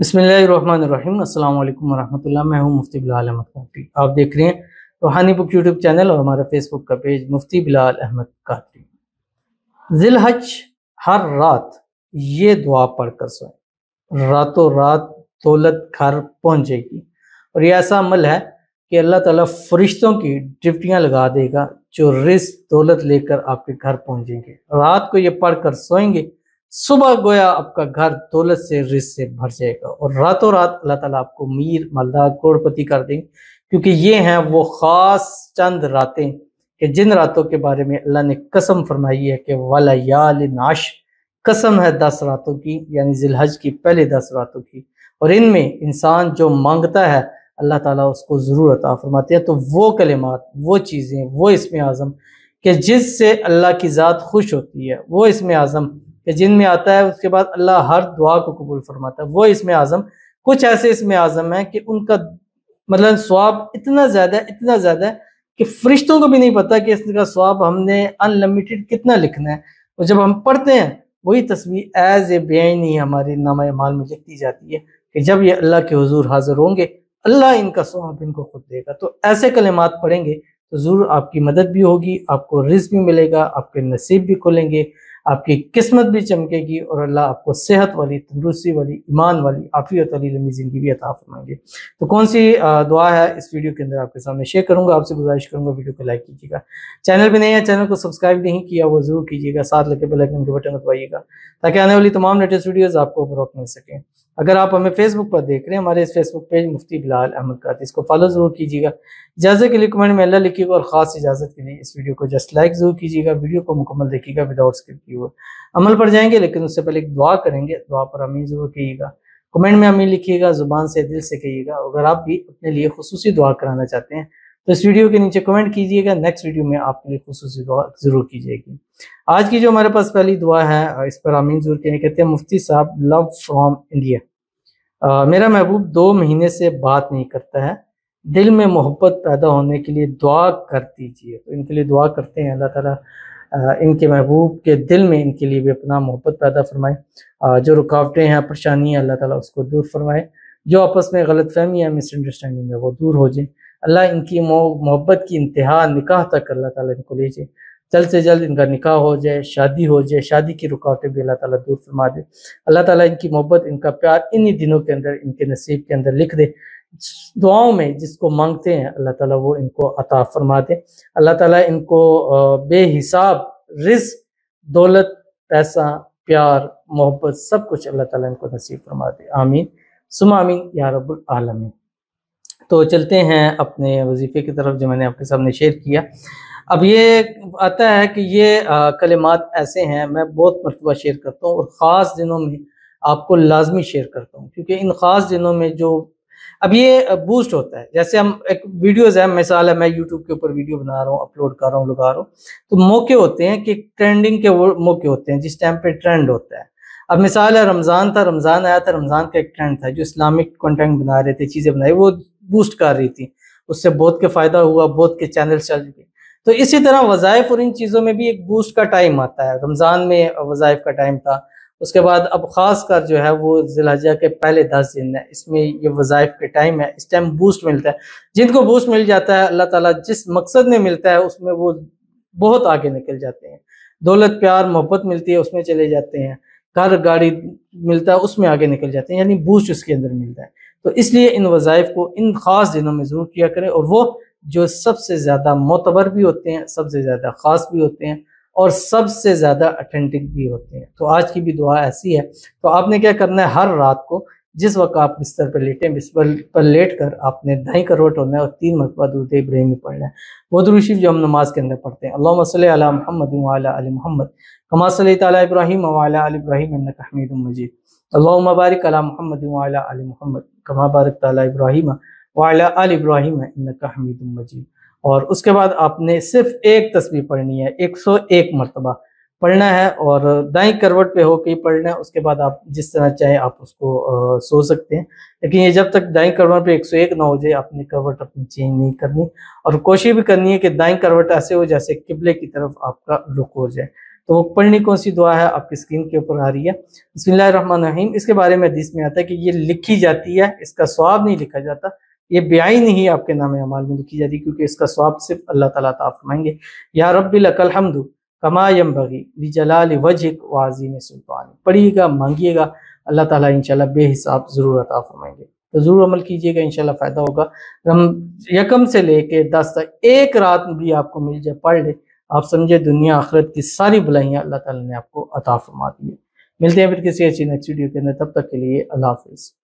بسم اللہ الرحمن الرحیم۔ السلام علیکم ورحمۃ اللہ۔ میں ہوں مفتی بلال احمد قادری۔ آپ دیکھ رہے ہیں روحانی بک یوٹیوب چینل اور ہمارا فیس بک کا پیج مفتی بلال احمد قادری۔ ذی الحج ہر رات یہ دعا پڑھ کر سوئیں، راتوں رات دولت گھر پہنچے گی، اور یہ ایسا عمل ہے کہ اللہ تعالیٰ فرشتوں کی ڈپٹیاں لگا دے گا جو رزق دولت لے کر آپ کے گھر پہنچیں گے۔ رات کو یہ پڑھ کر سوئیں گے، صبح گویا آپ کا گھر دولت سے رزق سے بھر جائے گا، اور راتوں رات اللہ تعالیٰ آپ کو میر مالدار کروڑ پتی کر دیں گے، کیونکہ یہ ہیں وہ خاص چند راتیں کہ جن راتوں کے بارے میں اللہ نے قسم فرمائی ہے کہ وَلَيَالٍ عَشْرٍ، قسم ہے 10 راتوں کی، یعنی ذی الحج کی پہلے 10 راتوں کی، اور ان میں انسان جو مانگتا ہے اللہ تعالیٰ اس کو ضرور عطا فرماتے ہیں۔ تو وہ کلمات، وہ چیزیں، وہ اسم اعظم کہ جس سے اللہ کی ذات خوش ہوتی ہے، وہ اسم اعظم کہ جن میں آتا ہے اس کے بعد اللہ ہر دعا کو قبول فرماتا ہے، وہ اسم اعظم، کچھ ایسے اسم اعظم ہیں کہ ان کا مطلب ثواب اتنا زیادہ ہے کہ فرشتوں کو بھی نہیں پتا کہ اس کا ثواب ہم نے ان لمیٹڈ کتنا لکھنا ہے، اور جب ہم پڑھتے ہیں وہی تصویر ایز اے بعین ہی ہماری نامہ اعمال میں لکھ دی جاتی ہے کہ جب یہ اللہ کے حضور حاضر ہوں گے اللہ ان کا ثواب ان کو خود دے گا۔ تو ایسے کلمات پڑھیں گے تو ضرور آپ کی مدد بھی ہوگی، آپ کو رزق بھی ملے گا، آپ کے نصیب بھی کھلیں گے، آپ کی قسمت بھی چمکے گی، اور اللہ آپ کو صحت والی، تندرستی والی، ایمان والی، عافیت والی لمبی زندگی بھی عطا فرمائیں گے۔ تو کون سی دعا ہے اس ویڈیو کے اندر آپ کے سامنے شیئر کروں گا۔ آپ سے گزارش کروں گا ویڈیو کو لائک کیجیے گا، چینل پہ نہیں ہے چینل کو سبسکرائب نہیں کیا وہ ضرور کیجیے گا، ساتھ لگے بیل آئیکن کے بٹن کو دبائیے گا تاکہ آنے والی تمام لیٹسٹ ویڈیوز آپ کو بروقت مل سکیں۔ اگر آپ ہمیں فیس بک پر دیکھ رہے ہیں، ہمارے اس فیس بک پیج مفتی بلال احمد قادری، اس کو فالو ضرور کیجیے گا، اجازت کے لیے کمنٹ میں اللہ لکھیے گا، اور خاص اجازت کے لیے اس ویڈیو کو جسٹ لائک ضرور کیجیے گا، ویڈیو کو مکمل دیکھیے گا وداؤٹ اسکپ کیے ہوئے۔ عمل پر جائیں گے لیکن اس سے پہلے ایک دعا کریں گے، دعا پر آمین ضرور کہیے گا، کمنٹ میں آمین لکھیے گا، زبان سے دل سے کہیے گا۔ اگر آپ بھی اپنے لیے خصوصی دعا کرانا چاہتے ہیں تو اس ویڈیو کے نیچے کمنٹ کیجیے گا، نیکسٹ ویڈیو میں آپ کے لیے خصوصی دعا ضرور کی جائے گی۔ آج کی جو ہمارے پاس پہلی دعا ہے اس پر آمین ضرور کہتے ہیں مفتی صاحب لو فرام انڈیا۔ میرا محبوب 2 مہینے سے بات نہیں کرتا ہے، دل میں محبت پیدا ہونے کے لیے دعا کر دیجیے۔ تو ان کے لیے دعا کرتے ہیں اللہ تعالیٰ ان کے محبوب کے دل میں ان کے لیے بھی اپنا محبت پیدا فرمائے، جو رکاوٹیں ہیں، پریشانی ہیں، اللہ تعالیٰ اس کو دور فرمائے، جو آپس میں غلط فہمی ہے، مس انڈرسٹینڈنگ ہے، وہ دور ہو جائیں، اللہ ان کی محبت کی انتہا نکاح تک اللہ تعالیٰ ان کو لے جائے، جلد سے جلد ان کا نکاح ہو جائے، شادی ہو جائے، شادی کی رکاوٹیں بھی اللہ تعالیٰ دور فرما دے، اللہ تعالیٰ ان کی محبت، ان کا پیار انہی دنوں کے اندر ان کے نصیب کے اندر لکھ دے، دعاؤں میں جس کو مانگتے ہیں اللہ تعالیٰ وہ ان کو عطا فرما دے، اللہ تعالیٰ ان کو بے حساب رزق، دولت، پیسہ، پیار، محبت، سب کچھ اللہ تعالیٰ ان کو نصیب فرما دے، آمین ثم آمین یا رب العالمین۔ تو چلتے ہیں اپنے وظیفے کی طرف جو میں نے آپ کے سامنے شیئر کیا۔ اب یہ آتا ہے کہ یہ کلمات ایسے ہیں، میں بہت مرتبہ شیئر کرتا ہوں اور خاص دنوں میں آپ کو لازمی شیئر کرتا ہوں، کیونکہ ان خاص دنوں میں جو اب یہ بوسٹ ہوتا ہے، جیسے ہم ایک ویڈیوز ہے، مثال ہے میں یوٹیوب کے اوپر ویڈیو بنا رہا ہوں، اپلوڈ کر رہا ہوں، لگا رہا ہوں، تو موقع ہوتے ہیں کہ ٹرینڈنگ کے موقع ہوتے ہیں جس ٹائم پہ ٹرینڈ ہوتا ہے۔ اب مثال ہے رمضان تھا، رمضان آیا تھا، رمضان کا ایک ٹرینڈ تھا، جو اسلامک کنٹینٹ بنا رہے تھے، چیزیں بنائی، وہ بوسٹ کر رہی تھی، اس سے بہت کے فائدہ ہوا، بہت کے چینل چل گئے۔ تو اسی طرح وظائف اور ان چیزوں میں بھی ایک بوسٹ کا ٹائم آتا ہے، رمضان میں وظائف کا ٹائم تھا، اس کے بعد اب خاص کر جو ہے وہ ذی الحجہ کے پہلے 10 دن ہے، اس میں یہ وظائف کے ٹائم ہے، اس ٹائم بوسٹ ملتا ہے، جن کو بوسٹ مل جاتا ہے اللہ تعالیٰ جس مقصد میں ملتا ہے اس میں وہ بہت آگے نکل جاتے ہیں، دولت، پیار، محبت ملتی ہے اس میں چلے جاتے ہیں، گھر گاڑی ملتا ہے اس میں آگے نکل جاتے ہیں، یعنی بوسٹ اس کے اندر ملتا ہے۔ تو اس لیے ان وظائف کو ان خاص دنوں میں ضرور کیا کریں، اور وہ جو سب سے زیادہ معتبر بھی ہوتے ہیں، سب سے زیادہ خاص بھی ہوتے ہیں، اور سب سے زیادہ اتھینٹک بھی ہوتے ہیں۔ تو آج کی بھی دعا ایسی ہے، تو آپ نے کیا کرنا ہے، ہر رات کو جس وقت آپ بستر پر لیٹیں، بستر پر لیٹ کر آپ نے دائیں کروٹ ہونا ہے اور 3 مرتبہ درود ابراہیمی پڑھنا ہے، وہ درود شریف جو ہم نماز کے اندر پڑھتے ہیں، اللہم صلی علی محمد وعلی آل محمد کما صلیت علی ابراہیم وعلی آل ابراہیم انک حمید مجید، اللہم بارک علی محمد وعلی آل محمد کما بارکت علی ابراہیم وعلی آل ابراہیم انک حمید مجید۔ اور اس کے بعد آپ نے صرف ایک تسبیح پڑھنی ہے، 101 مرتبہ پڑھنا ہے، اور دائیں کروٹ پہ ہو کے ہی پڑھنا ہے، اس کے بعد آپ جس طرح چاہیں آپ اس کو سو سکتے ہیں، لیکن یہ جب تک دائیں کروٹ پہ 101 نہ ہو جائے آپ نے کروٹ اپنی چینج نہیں کرنی، اور کوشش بھی کرنی ہے کہ دائیں کروٹ ایسے ہو جیسے قبلے کی طرف آپ کا رخ ہو جائے۔ تو وہ پڑھنی کون سی دعا ہے آپ کی اسکرین کے اوپر آ رہی ہے، بسم اللہ الرحمن الرحیم۔ اس کے بارے میں حدیث میں آتا ہے کہ یہ لکھی جاتی ہے، اس کا ثواب نہیں لکھا جاتا، یہ بعین ہی آپ کے نام اعمال میں لکھی جاتی ہے، کیونکہ اس کا ثواب صرف اللہ تعالیٰ عطا فرمائیں گے۔ یا رب لک الحمد کما ینبغی لجلال وجہک وعظیم سلطانک، پڑھیے گا، مانگیے گا، اللہ تعالیٰ انشاءاللہ بے حساب ضرور عطا فرمائیں گے۔ تو ضرور عمل کیجیے گا، انشاءاللہ فائدہ ہوگا۔ یکم سے لے کے 10 تک ایک رات بھی آپ کو مل جائے، پڑھ لے، آپ سمجھے دنیا آخرت کی ساری بلائیاں اللہ تعالیٰ نے آپ کو عطا فرما دی ہے۔ ملتے ہیں پھر کسی اچھی نیکسٹ ویڈیو کے اندر، تب تک کے لیے اللہ حافظ۔